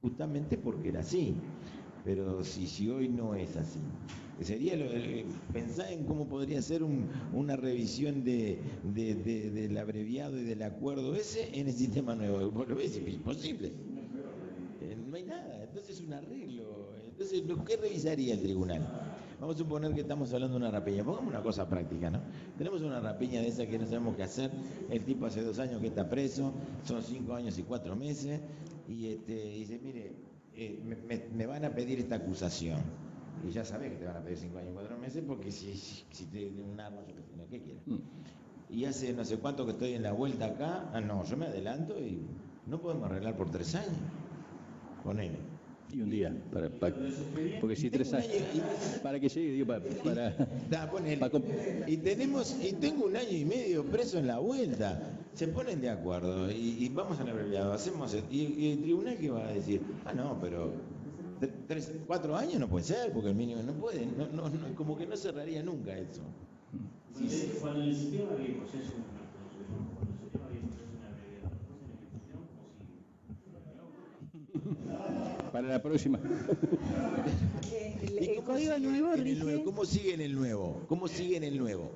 justamente porque era así. Pero si hoy no es así, sería pensar en cómo podría ser una revisión del abreviado y del acuerdo ese en el sistema nuevo. Vos lo ves, es imposible. No hay nada, entonces es un arreglo. Entonces, ¿qué revisaría el tribunal? Vamos a suponer que estamos hablando de una rapiña. Pongamos una cosa práctica, ¿no? Tenemos una rapiña de esa que no sabemos qué hacer. El tipo hace 2 años que está preso, son 5 años y 4 meses, y dice, mire, me van a pedir esta acusación. Y ya sabés que te van a pedir 5 años y 4 meses porque si te un arma, yo qué sé, ¿qué quieres? Y hace no sé cuánto que estoy en la vuelta acá, no, yo me adelanto y no podemos arreglar por 3 años. Ponele. Y un día, porque si 3 años, para que llegue, digo, y tengo 1 año y medio preso en la vuelta. Se ponen de acuerdo y vamos al abreviado, hacemos y el tribunal ¿qué va a decir? No, pero 4 años no puede ser, porque el mínimo no puede, no, como que no cerraría nunca eso. Cuando el sistema viejo se hace para la próxima. El código nuevo rige. ¿Cómo sigue en el nuevo? ¿Cómo sigue en el nuevo?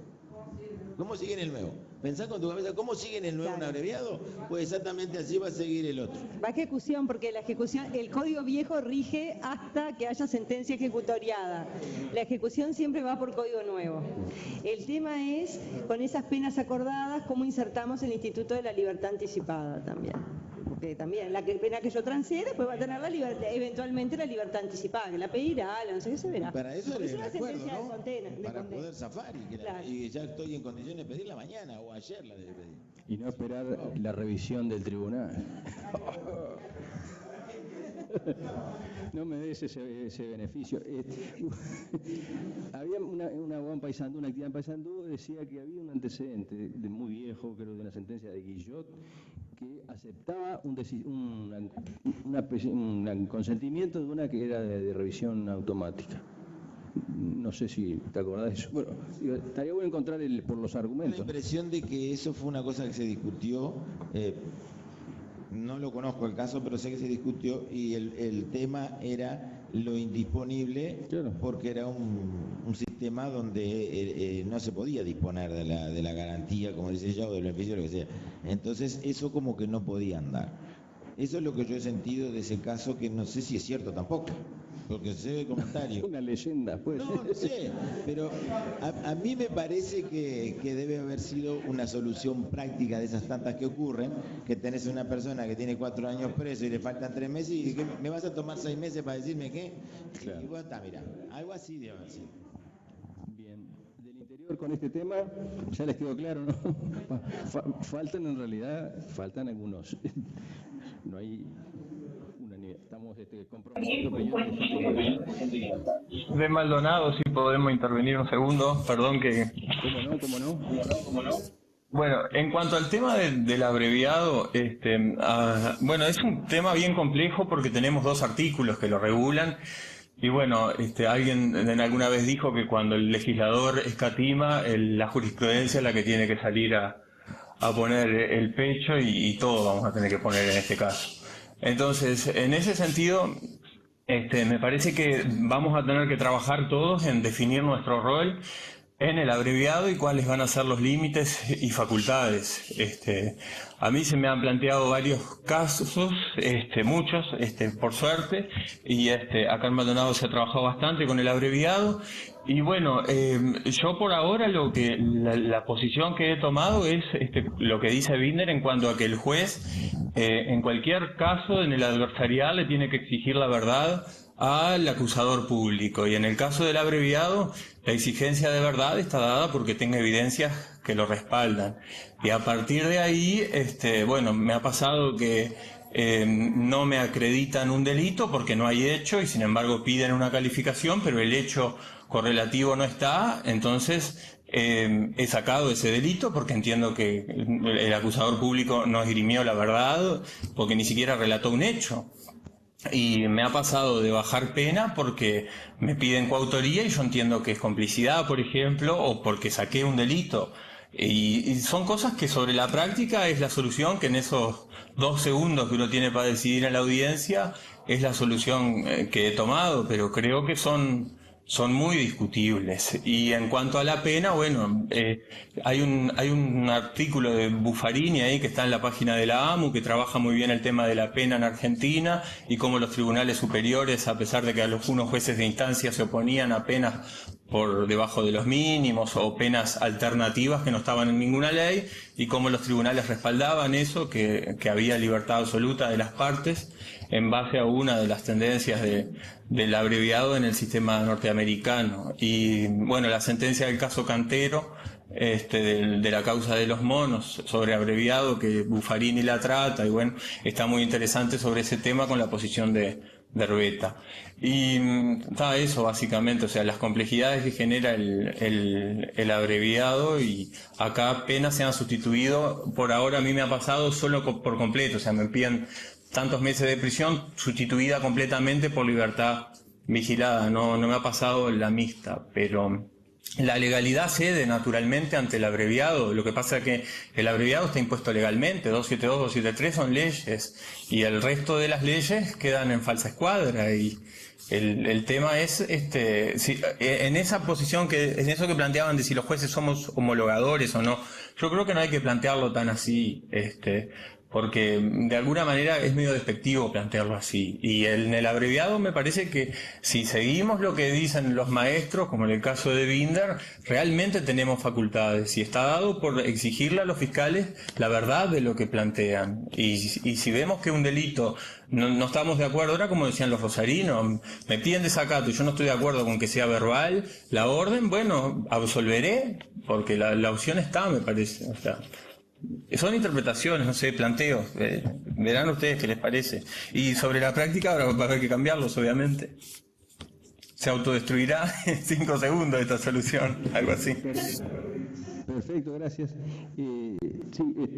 Pensá con tu cabeza, ¿cómo sigue en el nuevo un abreviado? Pues exactamente así va a seguir el otro. Va a ejecución, porque la ejecución, el código viejo rige hasta que haya sentencia ejecutoriada. La ejecución siempre va por código nuevo. El tema es, con esas penas acordadas, cómo insertamos el Instituto de la Libertad Anticipada también. Porque también la pena que yo transfiera, después va a tener eventualmente la libertad anticipada, que la pedirá, no sé qué se verá. Para eso es una acuerdo, sentencia ¿no? de condena. Para poder zafar y ya estoy en condiciones de pedirla mañana o ayer la debe pedir. Y no esperar la revisión del tribunal. No me des ese beneficio. Había una actividad en Paysandú, decía que había un antecedente de muy viejo, creo, de una sentencia de Guillot, que aceptaba un consentimiento de una que era de revisión automática. No sé si te acordás de eso. Bueno, estaría bueno encontrar por los argumentos. La impresión de que eso fue una cosa que se discutió, no lo conozco el caso, pero sé que se discutió y el tema era lo indisponible, claro, porque era un sistema donde no se podía disponer de la garantía, como dice ella, o del beneficio, lo que sea. Entonces eso como que no podía andar. Eso es lo que yo he sentido de ese caso, que no sé si es cierto tampoco, porque se ve comentario. Una leyenda, pues. No sé, pero a mí me parece que debe haber sido una solución práctica de esas tantas que ocurren, que tenés una persona que tiene 4 años preso y le faltan 3 meses y que me vas a tomar 6 meses para decirme qué. Claro. Y bueno, está, mirá, algo así debe haber sido. Bien, del interior con este tema, ya les quedó claro, ¿no? Faltan algunos. No hay unanimidad. Estamos comprometidos. De Maldonado, si podemos intervenir un segundo, perdón que... ¿Cómo no? Bueno, en cuanto al tema del abreviado, bueno, es un tema bien complejo porque tenemos 2 artículos que lo regulan. Y bueno, alguien alguna vez dijo que cuando el legislador escatima, la jurisprudencia es la que tiene que salir a poner el pecho y todo vamos a tener que poner en este caso. Entonces, en ese sentido, me parece que vamos a tener que trabajar todos en definir nuestro rol en el abreviado y cuáles van a ser los límites y facultades. A mí se me han planteado varios casos, muchos, por suerte, y acá en Maldonado se ha trabajado bastante con el abreviado. Y bueno, yo por ahora la posición que he tomado es lo que dice Binder en cuanto a que el juez, en cualquier caso, en el adversarial, le tiene que exigir la verdad al acusador público. Y en el caso del abreviado, la exigencia de verdad está dada porque tenga evidencias que lo respaldan. Y a partir de ahí, bueno, me ha pasado que no me acreditan un delito porque no hay hecho y sin embargo piden una calificación, pero el hecho correlativo no está, entonces he sacado ese delito porque entiendo que el acusador público no esgrimió la verdad porque ni siquiera relató un hecho. Y me ha pasado de bajar pena porque me piden coautoría y yo entiendo que es complicidad, por ejemplo, o porque saqué un delito Y son cosas que sobre la práctica es la solución, que en esos 2 segundos que uno tiene para decidir en la audiencia es la solución que he tomado, pero creo que son muy discutibles. Y en cuanto a la pena, bueno, hay un artículo de Buffarini ahí que está en la página de la AMU que trabaja muy bien el tema de la pena en Argentina y cómo los tribunales superiores, a pesar de que algunos jueces de instancia se oponían a penas por debajo de los mínimos o penas alternativas que no estaban en ninguna ley, y cómo los tribunales respaldaban eso, que había libertad absoluta de las partes en base a una de las tendencias del abreviado en el sistema norteamericano. Y bueno, la sentencia del caso Cantero, de la causa de los monos sobre abreviado, que Buffarini la trata, y bueno, está muy interesante sobre ese tema con la posición de Rueta. Y está eso básicamente, o sea, las complejidades que genera el abreviado, y acá apenas se han sustituido, por ahora a mí me ha pasado solo por completo, o sea, me piden tantos meses de prisión sustituida completamente por libertad vigilada, no me ha pasado la mixta, pero la legalidad cede naturalmente ante el abreviado. Lo que pasa es que el abreviado está impuesto legalmente, 272, 273 son leyes, y el resto de las leyes quedan en falsa escuadra, y el tema es, en esa posición, en eso que planteaban de si los jueces somos homologadores o no, yo creo que no hay que plantearlo tan así, porque de alguna manera es medio despectivo plantearlo así. Y en el abreviado me parece que si seguimos lo que dicen los maestros, como en el caso de Binder, realmente tenemos facultades, y está dado por exigirle a los fiscales la verdad de lo que plantean. Y si vemos que un delito no estamos de acuerdo, ahora como decían los rosarinos, me piden desacato y yo no estoy de acuerdo con que sea verbal la orden, bueno, absolveré, porque la opción está, me parece. O sea, son interpretaciones, no sé, planteos. Verán ustedes qué les parece. Y sobre la práctica ahora va a haber que cambiarlos, obviamente. Se autodestruirá en 5 segundos esta solución, algo así. Perfecto, gracias.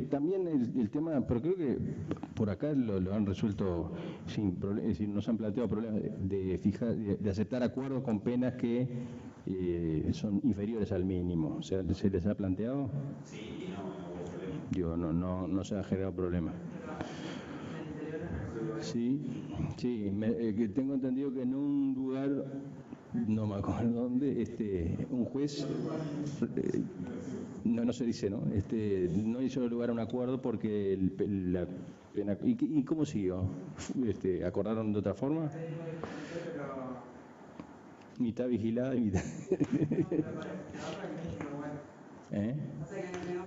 También el tema, pero creo que por acá lo han resuelto sin problemas, es decir, nos han planteado problemas de aceptar acuerdos con penas que son inferiores al mínimo. ¿Se les ha planteado? Sí, no se ha generado problema. Sí, tengo entendido que en un lugar, no me acuerdo dónde, un juez, no se dice, ¿no? No hizo lugar a un acuerdo porque la pena. ¿Y cómo siguió? ¿Acordaron de otra forma? Mitad vigilada y mitad.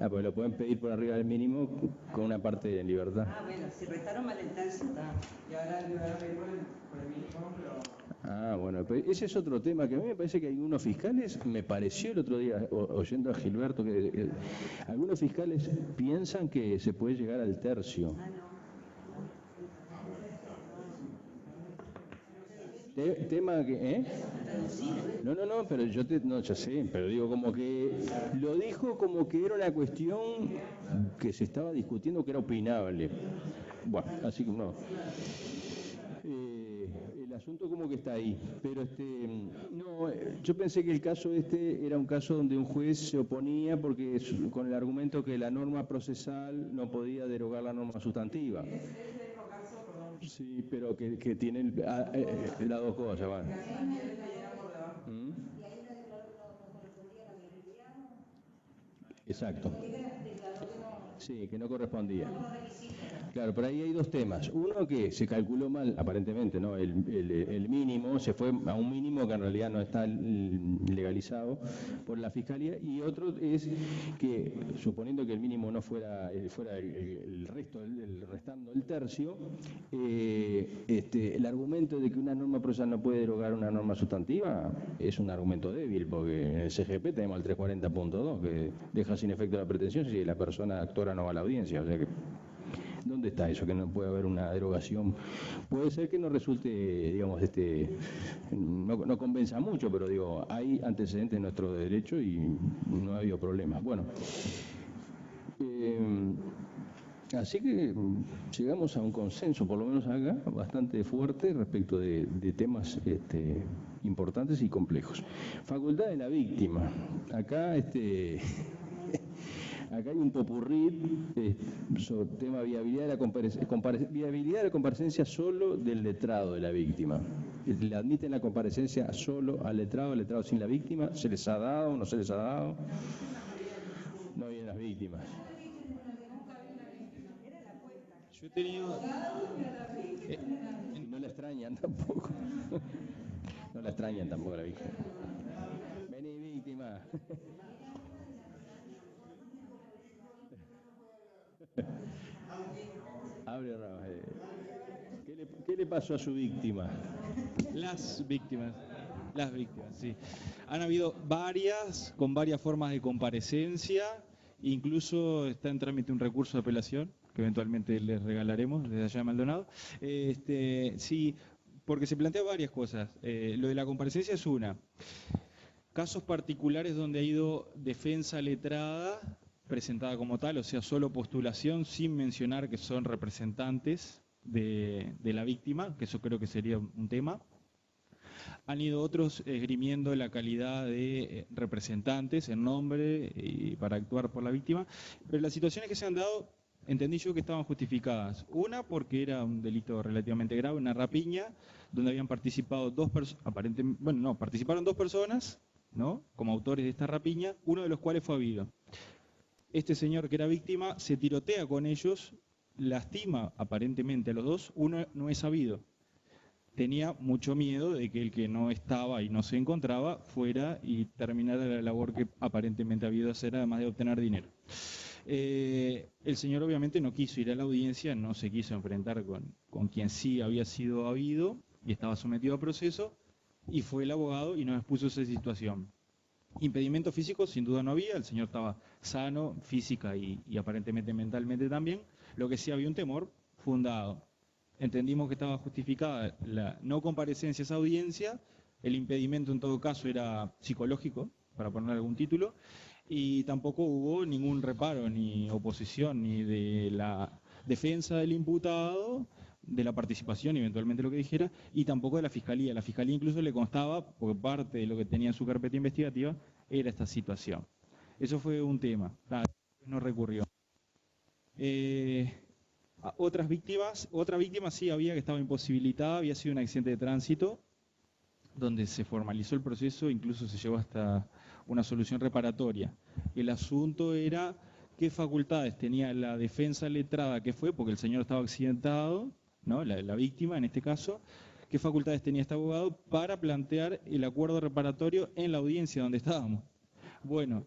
Pues lo pueden pedir por arriba del mínimo con una parte en libertad. Bueno, si restaron mal el tercio, está. Y ahora le van a pedir por el mínimo, pero... Bueno, pero ese es otro tema que a mí me parece que algunos fiscales, me pareció el otro día, oyendo a Gilberto, que algunos fiscales piensan que se puede llegar al tercio. Tema que, No, pero ya sé, pero digo como que lo dijo como que era una cuestión que se estaba discutiendo, que era opinable. Bueno, así que no. El asunto como que está ahí, pero yo pensé que el caso era un caso donde un juez se oponía porque con el argumento que la norma procesal no podía derogar la norma sustantiva. Sí, pero que tienen las dos cosas, ¿vale? Exacto. Sí, que no correspondía. Claro, pero ahí hay dos temas. Uno, que se calculó mal, aparentemente, ¿no? El mínimo, se fue a un mínimo que en realidad no está legalizado por la Fiscalía, y otro es que, suponiendo que el mínimo no fuera el resto, restando el tercio, el argumento de que una norma procesal no puede derogar una norma sustantiva es un argumento débil, porque en el CGP tenemos el 340.2, que deja sin efecto la pretensión si la persona actora no va a la audiencia, o sea que... ¿Dónde está eso? Que no puede haber una derogación. Puede ser que no resulte, digamos, no convenza mucho, pero digo, hay antecedentes en nuestro derecho y no ha habido problemas. Bueno, así que llegamos a un consenso, por lo menos acá, bastante fuerte respecto de temas importantes y complejos. Facultad de la víctima. Acá, Acá hay un popurrí sobre el tema viabilidad de la comparecencia solo del letrado de la víctima. Le admiten la comparecencia solo al letrado sin la víctima. ¿Se les ha dado? ¿No se les ha dado? No vienen las víctimas. Yo he tenido... Y no la extrañan tampoco. No la extrañan tampoco la víctima. Vení, víctima. Abre, Rafael. ¿Qué le pasó a su víctima? Las víctimas, sí. Han habido varias, con varias formas de comparecencia, incluso está en trámite un recurso de apelación, que eventualmente les regalaremos desde allá de Maldonado. Sí, porque se plantea varias cosas. Lo de la comparecencia es una. Casos particulares donde ha ido defensa letrada, presentada como tal, o sea, solo postulación, sin mencionar que son representantes de la víctima, que eso creo que sería un tema. Han ido otros esgrimiendo la calidad de representantes en nombre y para actuar por la víctima, pero las situaciones que se han dado, entendí yo que estaban justificadas. Una, porque era un delito relativamente grave, una rapiña, donde habían participado participaron dos personas, ¿no?, como autores de esta rapiña, uno de los cuales fue habido. Este señor que era víctima se tirotea con ellos, lastima aparentemente a los dos, uno no es habido. Tenía mucho miedo de que el que no estaba y no se encontraba fuera y terminara la labor que aparentemente ha habido hacer, además de obtener dinero. El señor obviamente no quiso ir a la audiencia, no se quiso enfrentar con quien sí había sido habido y estaba sometido a proceso, y fue el abogado y nos expuso esa situación. Impedimento físico sin duda no había, el señor estaba sano, física y aparentemente mentalmente también. Lo que sí había un temor fundado. Entendimos que estaba justificada la no comparecencia a esa audiencia, el impedimento en todo caso era psicológico, para poner algún título, y tampoco hubo ningún reparo ni oposición ni de la defensa del imputado, de la participación, eventualmente lo que dijera, y tampoco de la Fiscalía. La Fiscalía incluso le constaba, porque parte de lo que tenía en su carpeta investigativa era esta situación. Eso fue un tema, no recurrió. Otra víctima sí había, que estaba imposibilitada, había sido un accidente de tránsito, donde se formalizó el proceso, incluso se llevó hasta una solución reparatoria. El asunto era qué facultades tenía la defensa letrada que fue, porque el señor estaba accidentado, ¿no?, la víctima en este caso, qué facultades tenía este abogado para plantear el acuerdo reparatorio en la audiencia donde estábamos. Bueno,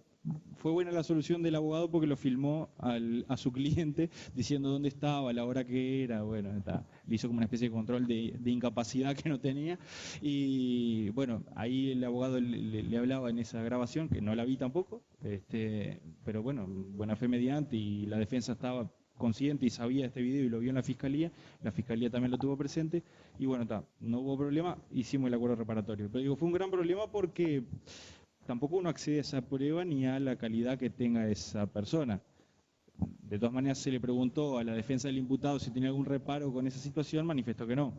fue buena la solución del abogado porque lo filmó a su cliente diciendo dónde estaba, la hora que era, bueno, le hizo como una especie de control de incapacidad que no tenía, y bueno, ahí el abogado le hablaba en esa grabación, que no la vi tampoco, pero bueno, buena fe mediante, y la defensa estaba consciente y sabía de este video y lo vio en la Fiscalía también lo tuvo presente, y bueno, no hubo problema, hicimos el acuerdo reparatorio. Pero digo, fue un gran problema porque tampoco uno accede a esa prueba ni a la calidad que tenga esa persona. De todas maneras, se le preguntó a la defensa del imputado si tenía algún reparo con esa situación, manifestó que no.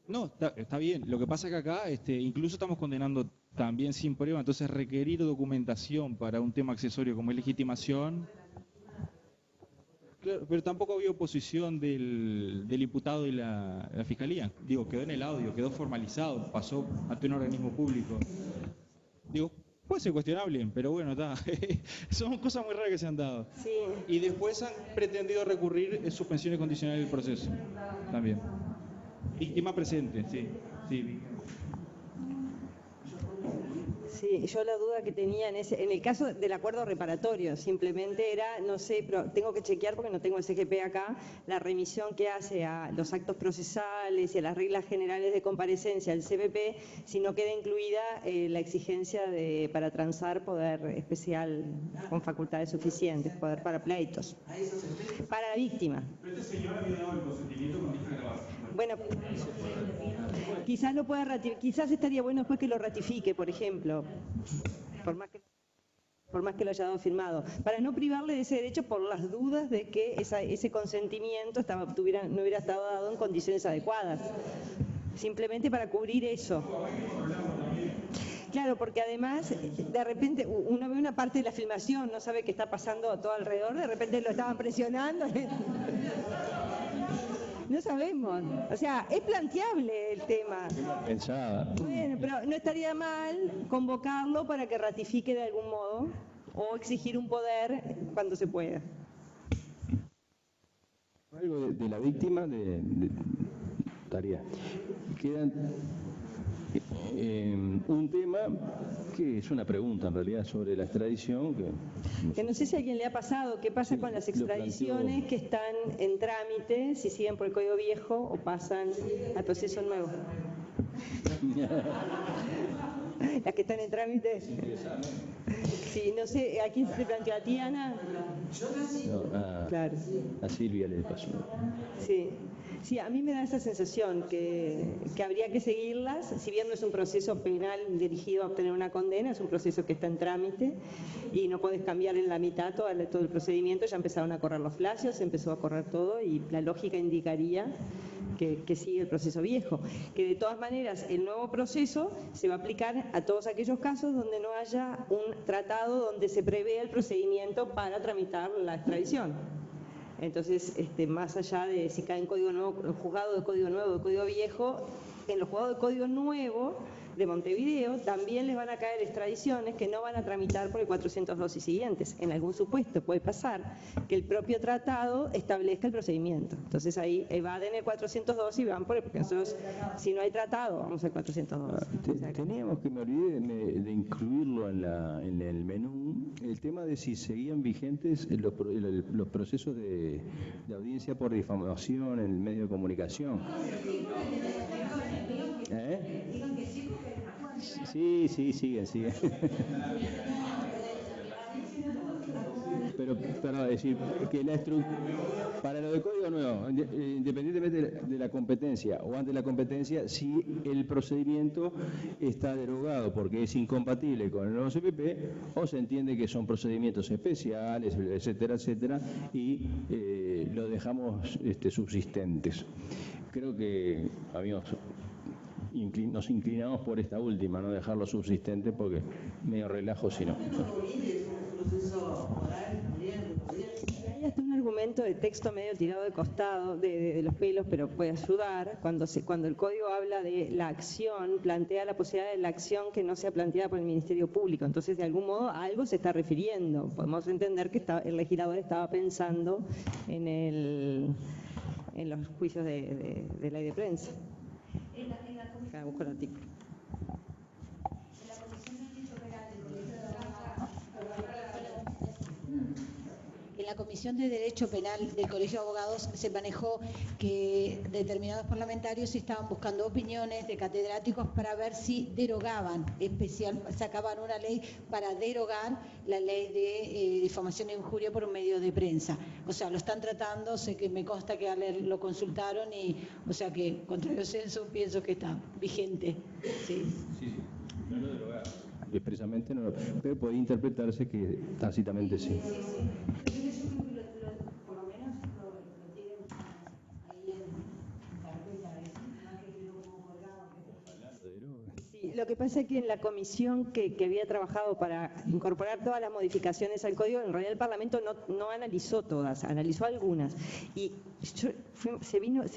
No, está bien. Lo que pasa es que acá incluso estamos condenando también sin prueba, entonces requerir documentación para un tema accesorio como es legitimación. Claro, pero tampoco había oposición del imputado y la Fiscalía. Digo, quedó en el audio, quedó formalizado, pasó ante un organismo público. Digo, puede ser cuestionable, pero bueno, son cosas muy raras que se han dado. Sí. Y después han pretendido recurrir suspensiones condicionales del proceso, también. Víctima presente, sí. Sí, yo la duda que tenía en el caso del acuerdo reparatorio, simplemente era, no sé, pero tengo que chequear porque no tengo el CGP acá, la remisión que hace a los actos procesales y a las reglas generales de comparecencia del CPP, si no queda incluida la exigencia para transar poder especial con facultades suficientes, poder para pleitos. Para la víctima. Pero este señor había dado el consentimiento con esta grabación. Bueno, quizás lo pueda ratificar, quizás estaría bueno después que lo ratifique, por ejemplo. Por más que... por más que lo haya dado firmado, para no privarle de ese derecho por las dudas de que ese consentimiento no hubiera estado dado en condiciones adecuadas. Simplemente para cubrir eso. Claro, porque además, de repente, uno ve una parte de la filmación, no sabe qué está pasando todo alrededor, de repente lo estaban presionando. No sabemos. O sea, es planteable el tema. Pensada. Bueno, pero no estaría mal convocarlo para que ratifique de algún modo o exigir un poder cuando se pueda. Algo de la víctima de Tarea. Quedan un tema que es una pregunta en realidad sobre la extradición que no sé si a alguien le ha pasado, qué pasa con las extradiciones que están en trámite, si siguen por el Código Viejo o pasan al proceso nuevo. Las que están en trámite. Sí, no sé, ¿a quién se te planteó? ¿A ti, Ana? No, claro. A Silvia le pasó. Sí. Sí, a mí me da esa sensación que habría que seguirlas, si bien no es un proceso penal dirigido a obtener una condena, es un proceso que está en trámite y no puedes cambiar en la mitad todo el procedimiento, ya empezaron a correr los plazos, se empezó a correr todo y la lógica indicaría que sigue el proceso viejo, que de todas maneras el nuevo proceso se va a aplicar a todos aquellos casos donde no haya un tratado donde se prevé el procedimiento para tramitar la extradición. Entonces, más allá de si cae en Código Nuevo, en juzgado de Código Nuevo, de Código Viejo, en los juzgados de Código Nuevo de Montevideo también les van a caer extradiciones que no van a tramitar por el 402 y siguientes. En algún supuesto puede pasar que el propio tratado establezca el procedimiento. Entonces ahí evaden el 402 y van por el, porque nosotros, si no hay tratado, vamos al 402. Teníamos que, me olvidé de incluirlo en el menú, el tema de si seguían vigentes los procesos de audiencia por difamación en el medio de comunicación. Sí, siguen. Pero decir que para lo de Código Nuevo, independientemente de la competencia o ante la competencia, si el procedimiento está derogado porque es incompatible con el nuevo CPP o se entiende que son procedimientos especiales, etcétera, y lo dejamos subsistentes. Creo que, amigos, nos inclinamos por esta última, no dejarlo subsistente porque medio relajo si no. Hay hasta un argumento de texto medio tirado de costado, de los pelos, pero puede ayudar. Cuando el código habla de la acción, plantea la posibilidad de la acción que no sea planteada por el Ministerio Público. Entonces, de algún modo, a algo se está refiriendo. Podemos entender que el legislador estaba pensando en los juicios de ley de prensa. Acá busco el artículo. En la Comisión de Derecho Penal del Colegio de Abogados se manejó que determinados parlamentarios estaban buscando opiniones de catedráticos para ver si derogaban, sacaban una ley para derogar la ley de difamación e injuria por un medio de prensa. O sea, lo están tratando, sé que me consta que lo consultaron y, o sea que, contrario censo, pienso que está vigente. Sí, no lo derogaron. Expresamente no, pero puede interpretarse que tácitamente sí. Lo que pasa es que en la comisión que había trabajado para incorporar todas las modificaciones al código, en realidad el Parlamento no analizó todas, analizó algunas. Y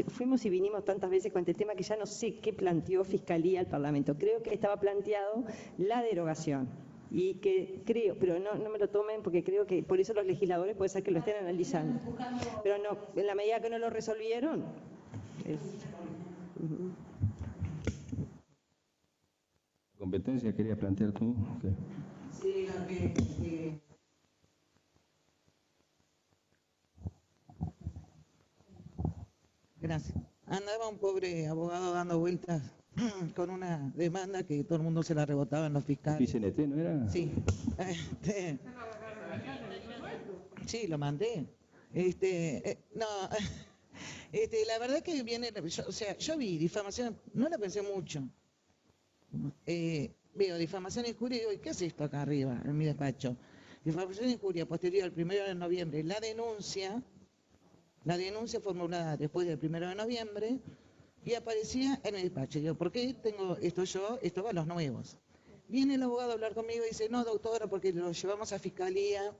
fuimos y vinimos tantas veces con este tema que ya no sé qué planteó Fiscalía al Parlamento. Creo que estaba planteado la derogación. Y que creo, pero no me lo tomen porque creo que por eso los legisladores puede ser que lo estén analizando. Pero no, en la medida que no lo resolvieron... ¿Competencia querías plantear tú? Okay. Sí, lo que... Gracias. Andaba un pobre abogado dando vueltas con una demanda que todo el mundo se la rebotaba en los fiscales. ¿PCNT no era? Sí. Sí, lo mandé. La verdad que viene... yo vi difamación, no la pensé mucho. Veo difamación y injuria y digo, ¿qué es esto acá arriba en mi despacho? Difamación e injuria posterior al 1 de noviembre, la denuncia formulada después del 1 de noviembre, y aparecía en el despacho. Digo, ¿por qué tengo esto yo? Esto va a los nuevos. Viene el abogado a hablar conmigo y dice, no, doctora, porque lo llevamos a fiscalía.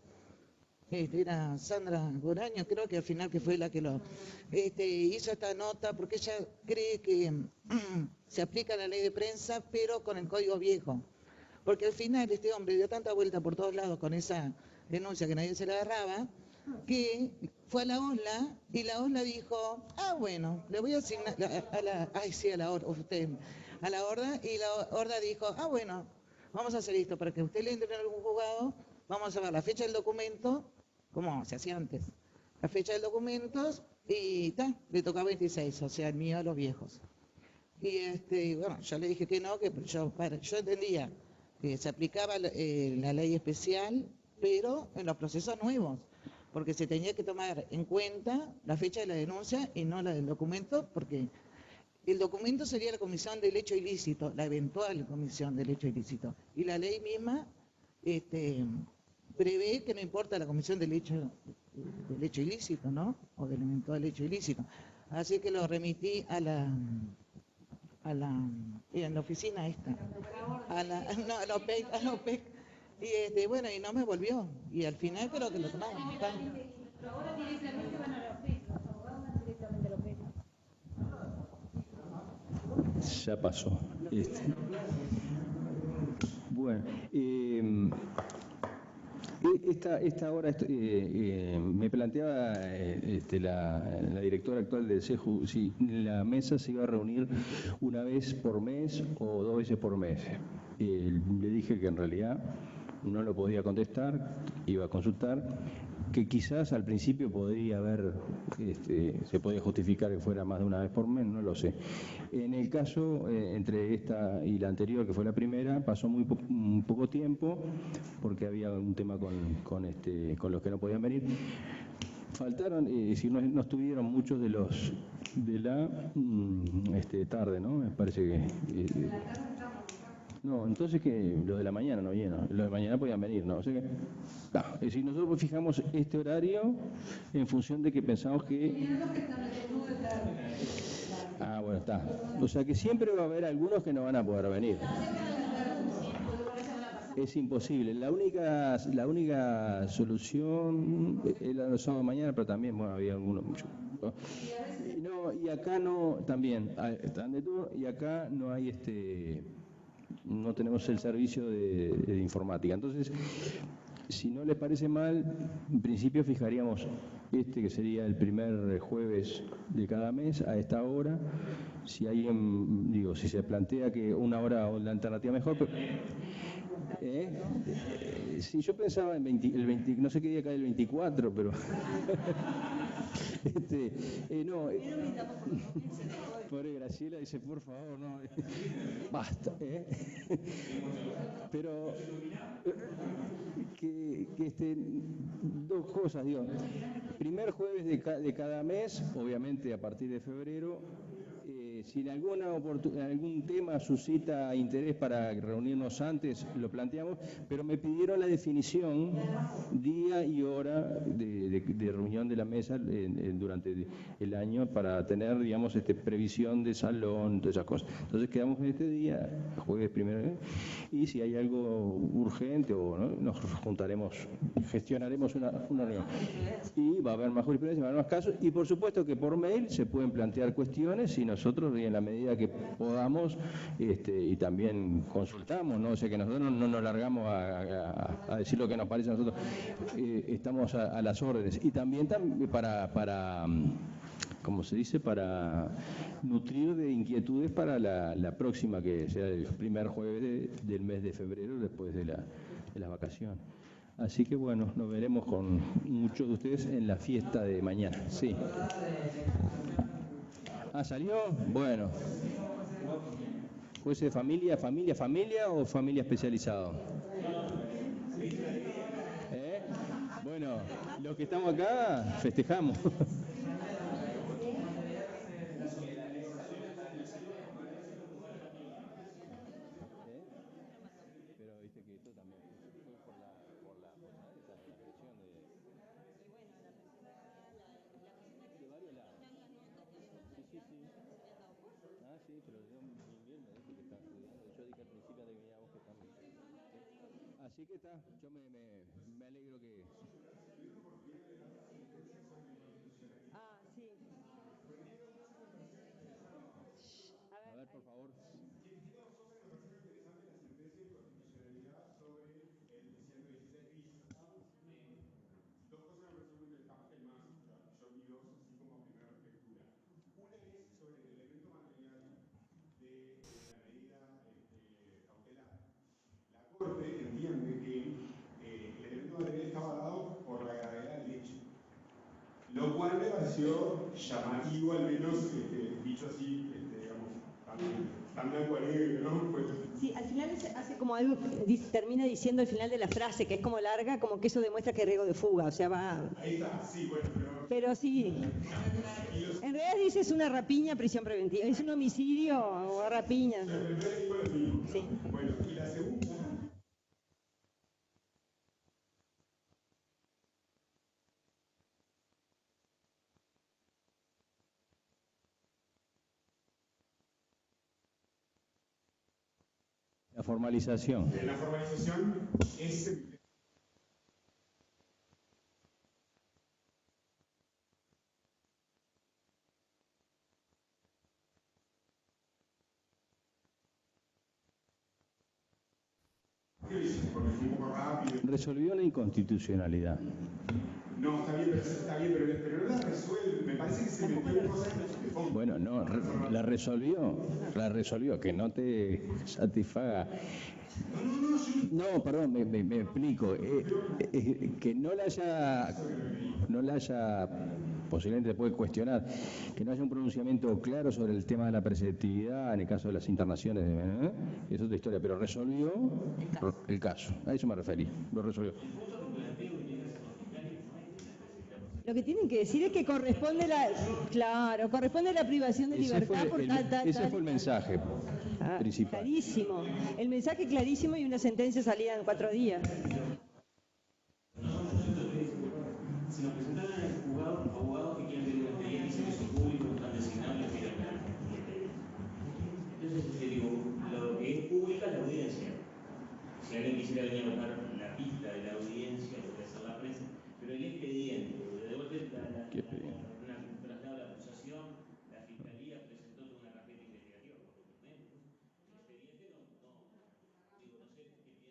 Era Sandra Goraño, creo que al final que fue la que lo hizo esta nota, porque ella cree que se aplica la ley de prensa, pero con el código viejo. Porque al final este hombre dio tanta vuelta por todos lados con esa denuncia que nadie se la agarraba, que fue a la OSLA y la OSLA dijo, bueno, le voy a asignar a la horda, y la horda dijo, bueno, vamos a hacer esto, para que usted le entre en algún juzgado, vamos a ver la fecha del documento, como se hacía antes, la fecha del documento, y le tocaba 26, o sea, el mío a los viejos. Y bueno, yo le dije que no, que yo entendía que se aplicaba la ley especial, pero en los procesos nuevos, porque se tenía que tomar en cuenta la fecha de la denuncia y no la del documento, porque el documento sería la comisión del hecho ilícito, la eventual comisión del hecho ilícito, y la ley misma prevé que no importa la comisión del hecho ilícito, ¿no? O del eventual hecho ilícito. Así que lo remití en la oficina esta, a la OPEC, y bueno, y no me volvió, y al final creo que lo tomaron. Pero ahora directamente van a la OPEC, los abogados van directamente a la OPEC. Ya pasó. Bueno, esta hora me planteaba la directora actual del CEJU si la mesa se iba a reunir una vez por mes o 2 veces por mes. Le dije que en realidad no lo podía contestar, iba a consultar, que quizás al principio podría haber, se podía justificar que fuera más de una vez por mes, no lo sé. En el caso, entre esta y la anterior, que fue la primera, pasó un poco tiempo, porque había un tema con los que no podían venir. Faltaron, no estuvieron muchos de la tarde, ¿no? Me parece que... no, entonces que lo de la mañana no vinieron, lo de mañana podían venir, ¿no? O sea que, es decir, nosotros fijamos este horario en función de que pensamos que... bueno, está. O sea que siempre va a haber algunos que no van a poder venir. Es imposible. La única solución era los sábados mañana, pero también, bueno, había algunos muchos. No, y acá no, también, están de turno, y acá no hay no tenemos el servicio de informática. Entonces, si no les parece mal, en principio fijaríamos que sería el primer jueves de cada mes a esta hora. Si alguien, si se plantea que una hora o la alternativa mejor, pero, si yo pensaba en el 20, no sé qué día cae el 24, pero no. Pobre Graciela dice, por favor, no. Basta, Pero dos cosas, primer jueves de cada mes, obviamente a partir de febrero. Si en algún tema suscita interés para reunirnos antes, lo planteamos, pero me pidieron la definición, día y hora de reunión de la mesa durante el año para tener, digamos, previsión de salón, todas esas cosas. Entonces quedamos en este día, jueves primero, y si hay algo urgente nos juntaremos, gestionaremos una reunión. Y va a haber más jurisprudencia, va a haber más casos, y por supuesto que por mail se pueden plantear cuestiones y nosotros en la medida que podamos y también consultamos, ¿no? O sea que nosotros no nos largamos a decir lo que nos parece a nosotros, estamos a las órdenes. Y también para como se dice, para nutrir de inquietudes para la próxima, que sea el primer jueves del mes de febrero, después de las vacaciones. Así que bueno, nos veremos con muchos de ustedes en la fiesta de mañana. Sí. ¿Salió? Bueno. ¿Juez de familia o familia especializado? Bueno, los que estamos acá festejamos. Pero viste que esto también fue por la Ah, sí, pero yo bien me dijo que está estudiando. Yo dije al principio de que venía vos que también. Así que está, yo me alegro que... Ah, sí. A ver, por favor. Dos cosas me parecen muy interesantes, más, yo vi dos así como primera lectura. Una es sobre el elemento material de la medida cautelar. La Corte entiende que el elemento material estaba dado por la gravedad del hecho, lo cual me pareció llamativo, al menos dicho así, digamos, tan blanco y negro, ¿no? Pues, Sí, al final hace como algo, termina diciendo al final de la frase, que es como larga, como que eso demuestra que es riesgo de fuga, o sea, va... Ahí está, sí, bueno, Pero sí, en realidad dice es una rapiña, prisión preventiva, es un homicidio o rapiña. Sí. Bueno, y la segunda... La formalización. La formalización es... Porque fue un poco rápido. Resolvió la inconstitucionalidad. No, está bien, pero no la resuelve. Me parece que se metió en cosas de fondo. Bueno, no, la resolvió, que no te satisfaga. No, perdón, me explico. Que no la haya, posiblemente se puede cuestionar, que no haya un pronunciamiento claro sobre el tema de la preceptividad en el caso de las internaciones, es otra historia, pero resolvió el caso. A eso me referí, lo resolvió. Lo que tienen que decir es que corresponde la privación de libertad por tal. Ese fue el mensaje principal. Clarísimo. El mensaje clarísimo y una sentencia salida en 4 días. Si nos presentaran en el juzgado abogados que quieren pedir una expediente y dicen que son públicos, están designables, que entonces, digo, lo que es pública es la audiencia. Si alguien quisiera venir a buscar la pista de la audiencia, lo que hace la prensa, pero el expediente, de vuelta un traslado de la acusación, la fiscalía presentó toda una carpeta investigativa por documentos. El expediente digo, no sé qué piensan ustedes, pero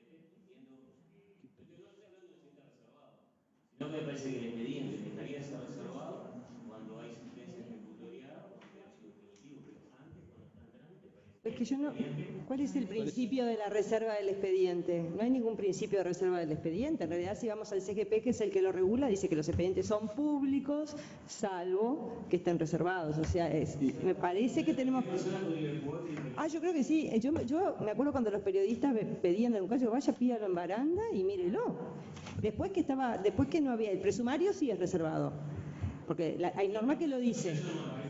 el expediente entiendo que, no estoy hablando de si está reservado, sino que me parece que el expediente dejaría de ser reservado cuando hay sentencia ejecutoriada o ante archivo definitivo, pero antes, cuando está en trámite, parece. Es que yo no... ¿Cuál es el principio de la reserva del expediente? No hay ningún principio de reserva del expediente. En realidad, si vamos al CGP, que es el que lo regula, dice que los expedientes son públicos, salvo que estén reservados. O sea, me parece que tenemos... yo creo que sí. Yo me acuerdo cuando los periodistas pedían en un caso, vaya, pídalo en baranda y mírelo. Después que no había el presumario, sí es reservado. Porque hay norma que lo dice.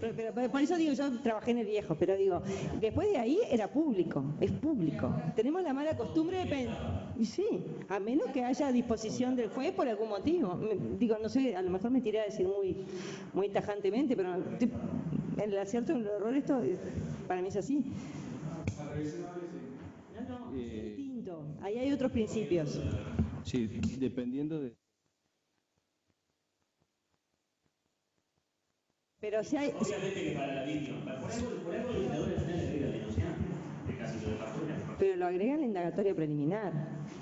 Pero por eso digo, yo trabajé en el viejo, pero digo, después de ahí era público, es público. Tenemos la mala costumbre de pensar, y sí, a menos que haya disposición del juez por algún motivo. Digo, no sé, a lo mejor me tiré a decir muy tajantemente, pero el acierto o el error, esto para mí es así. No, es distinto. Ahí hay otros principios. Sí, dependiendo de... Pero si hay... Obviamente que para la víctima, por algo el legislador nacional agrega al denunciante, de caso de factura. Pero lo agregan en la indagatoria preliminar.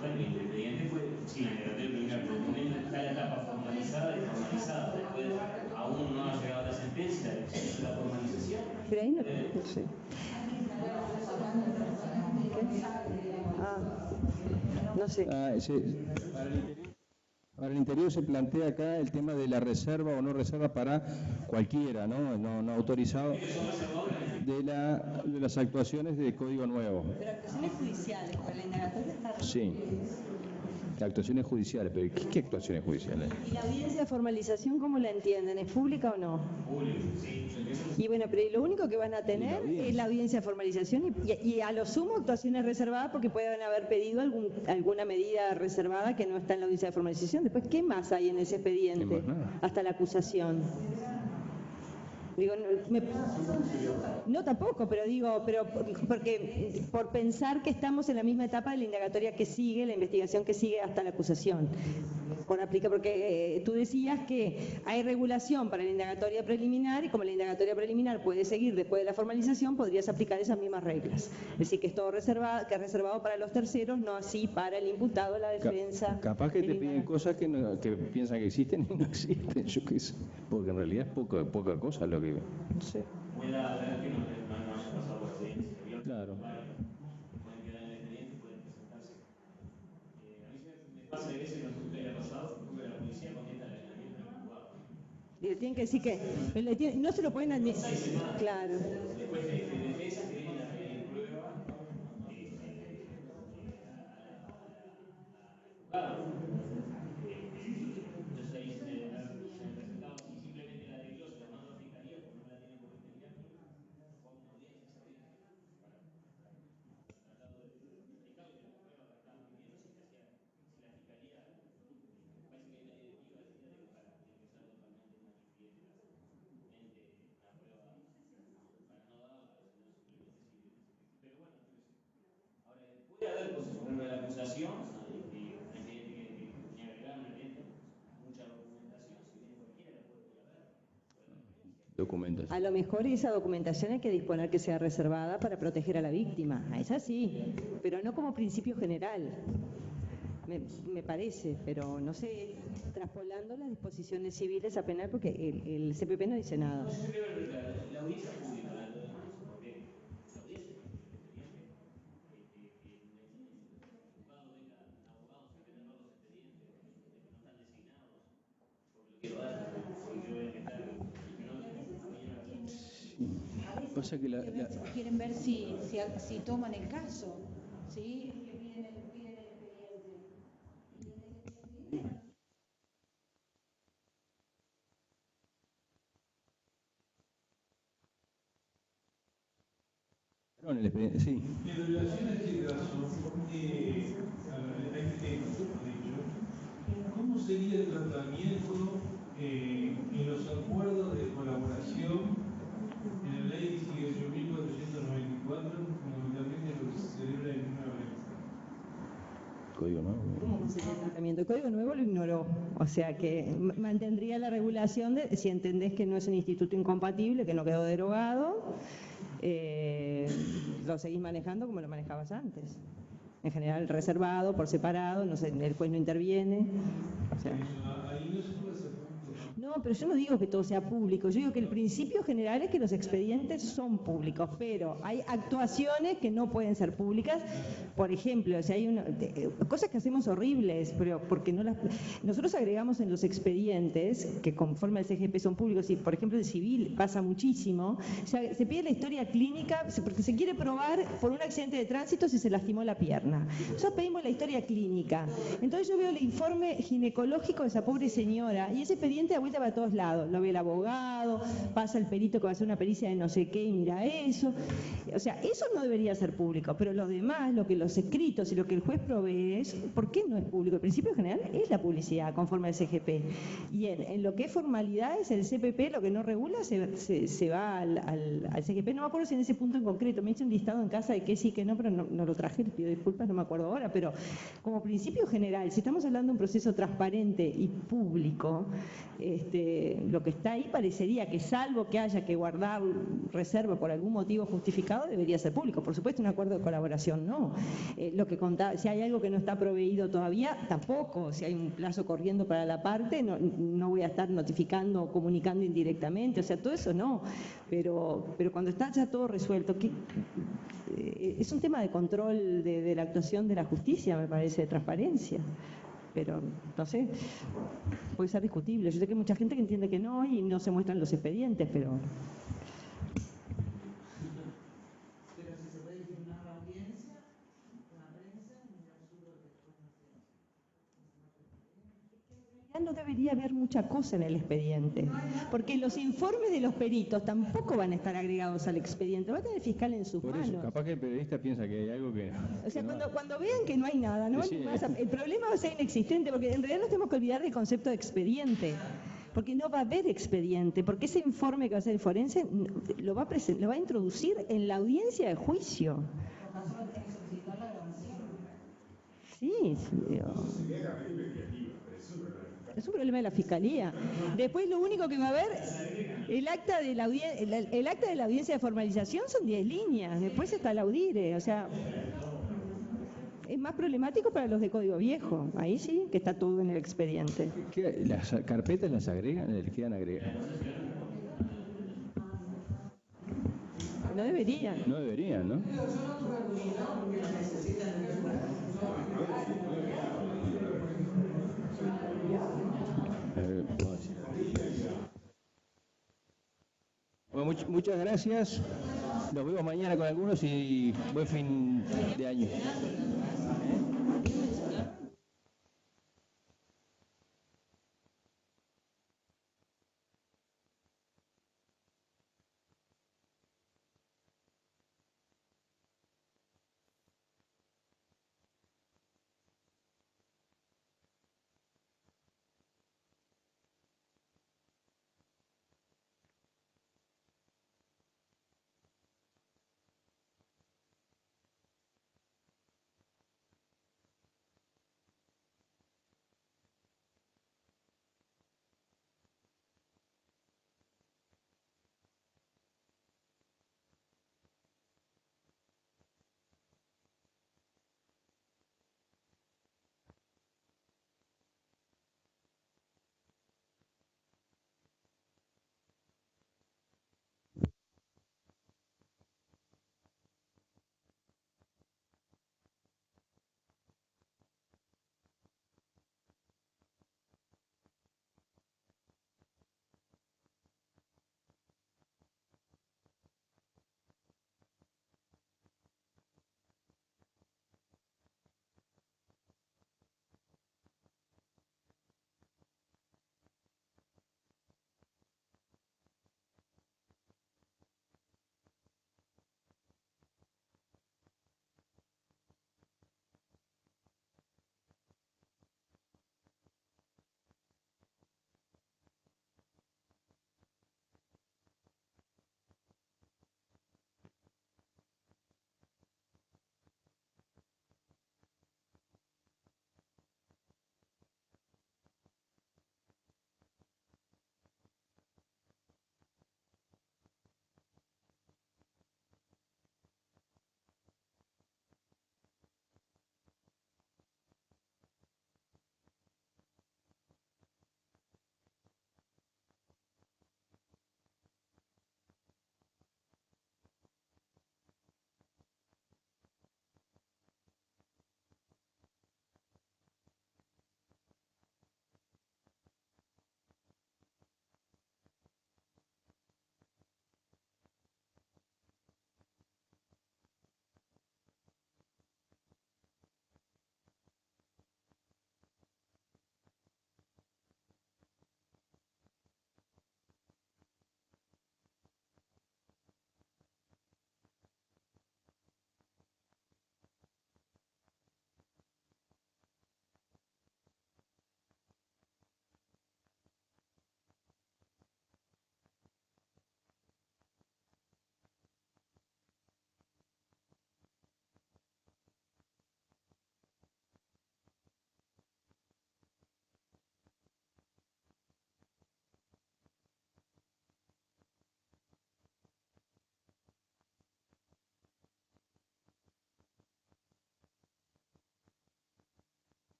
Bueno, y el expediente fue, sí, la indagatoria preliminar, pero también está la etapa formalizada y formalizada. Después, aún no ha llegado la sentencia, existe la formalización. Pero ahí no sé. No sé. Para el interior se plantea acá el tema de la reserva o no reserva para cualquiera, no autorizado, de las actuaciones de Código Nuevo. Pero actuaciones judiciales, para la indagatoria está... Sí. Actuaciones judiciales, pero ¿qué actuaciones judiciales? ¿Y la audiencia de formalización cómo la entienden? ¿Es pública o no? Pública, sí. Y bueno, pero lo único que van a tener es la audiencia de formalización y a lo sumo actuaciones reservadas porque pueden haber pedido alguna medida reservada que no está en la audiencia de formalización. Después, ¿qué más hay en ese expediente? Hasta la acusación. Digo, no tampoco, pero digo, porque por pensar que estamos en la misma etapa de la indagatoria que sigue, la investigación que sigue hasta la acusación. Porque tú decías que hay regulación para la indagatoria preliminar y como la indagatoria preliminar puede seguir después de la formalización, podrías aplicar esas mismas reglas. Es decir, que es todo reservado, que es reservado para los terceros, no así para el imputado, la defensa. Capaz que te piden cosas que piensan que existen y no existen, yo qué sé, porque en realidad es poca cosa lo que... Sí. Pueda haber que no haya pasado por audiencia. Claro. Pueden quedar en el expediente y pueden presentarse. A mí me pasa de veces, no sé si haya pasado, porque la policía contesta el allanamiento en el juzgado. Y le tienen que decir que no se lo pueden admitir. Claro. Después de defensa que vienen a pedir prueba al juzgado. Entonces ahí se han presentado, si simplemente la arregló, se la mandó a la fiscalía, porque no la tienen por integridad, fue una audiencia, se abrió para tratado de explicar que las pruebas que estaban pidiendo, si la fiscalía, parece que la directiva decía de que tiene que ser totalmente manifiesta, una prueba para no darla, sino simplemente sirve. Pero bueno, ahora puede haber cosas, por ejemplo, de la acusación, Documentación. A lo mejor esa documentación hay que disponer que sea reservada para proteger a la víctima. Esa sí, pero no como principio general. Me parece, pero no sé, traspolando las disposiciones civiles a penal, porque el CPP no dice nada. La audiencia pública, la demás, porque la audiencia es expediente, el juzgado deja abogados sin tener los expedientes, que no están designados, porque lo quiero dar, porque yo voy a estar, Pasa que quieren ver si toman el caso, ¿sí? Piden el expediente. Sí. En relación a este caso, a este tema, ¿cómo sería el tratamiento en los acuerdos de colaboración en la ley 18.494, fundamentalmente lo que se celebra en Nueva York? Código nuevo. ¿Cómo sería el tratamiento? El Código Nuevo lo ignoró, o sea que mantendría la regulación de, si entendés que no es un instituto incompatible, que no quedó derogado, lo seguís manejando como lo manejabas antes. En general reservado, por separado, no sé, el juez no interviene. O sea, Ahí no se puede hacer público. no, pero yo no digo que todo sea público, yo digo que el principio general es que los expedientes son públicos, pero hay actuaciones que no pueden ser públicas. Por ejemplo, si hay cosas que hacemos horribles, pero porque nosotros agregamos en los expedientes, que conforme al CGP son públicos, y por ejemplo el civil pasa muchísimo, se pide la historia clínica porque se quiere probar por un accidente de tránsito si se lastimó la pierna. Nosotros pedimos la historia clínica. Entonces yo veo el informe ginecológico de esa pobre señora y ese expediente de vuelta va a todos lados. Lo ve el abogado, pasa el perito que va a hacer una pericia de no sé qué y mira eso. O sea, eso no debería ser público, pero lo demás, los escritos y lo que el juez provee es, ¿por qué no es público? El principio general es la publicidad conforme al CGP. Y en lo que es formalidades, el CPP lo que no regula se va al CGP. No me acuerdo si en ese punto en concreto, me hice un listado en casa de qué sí, qué no, pero no lo traje, les pido disculpas, no me acuerdo ahora, pero como principio general, si estamos hablando de un proceso transparente y público, lo que está ahí parecería que salvo que haya que guardar reserva por algún motivo justificado, debería ser público. Por supuesto, un acuerdo de colaboración no. Lo que contaba, si hay algo que no está proveído todavía, tampoco. Si hay un plazo corriendo para la parte, no voy a estar notificando o comunicando indirectamente. O sea, todo eso no. Pero cuando está ya todo resuelto, es un tema de control de la actuación de la justicia, me parece, de transparencia. Pero, no sé, puede ser discutible. Yo sé que hay mucha gente que entiende que no y no se muestran los expedientes, pero... No debería haber mucha cosa en el expediente, porque los informes de los peritos tampoco van a estar agregados al expediente, va a tener el fiscal en sus Por manos. eso, capaz que el periodista piensa que hay algo que... O sea, cuando vean que no hay nada, no sí, más, el problema va a ser inexistente, porque en realidad nos tenemos que olvidar del concepto de expediente. porque no va a haber expediente, porque ese informe que va a hacer el forense lo va a introducir en la audiencia de juicio. Sí, es un problema de la fiscalía. Después lo único que va a haber, el acta de la audiencia de formalización son 10 líneas, después está el audire, o sea, es más problemático para los de Código Viejo, ahí sí que está todo en el expediente. ¿Las carpetas las agregan? ¿Les quedan agregadas? No deberían. No deberían, ¿no? Bueno, muchas gracias. Nos vemos mañana con algunos y buen fin de año.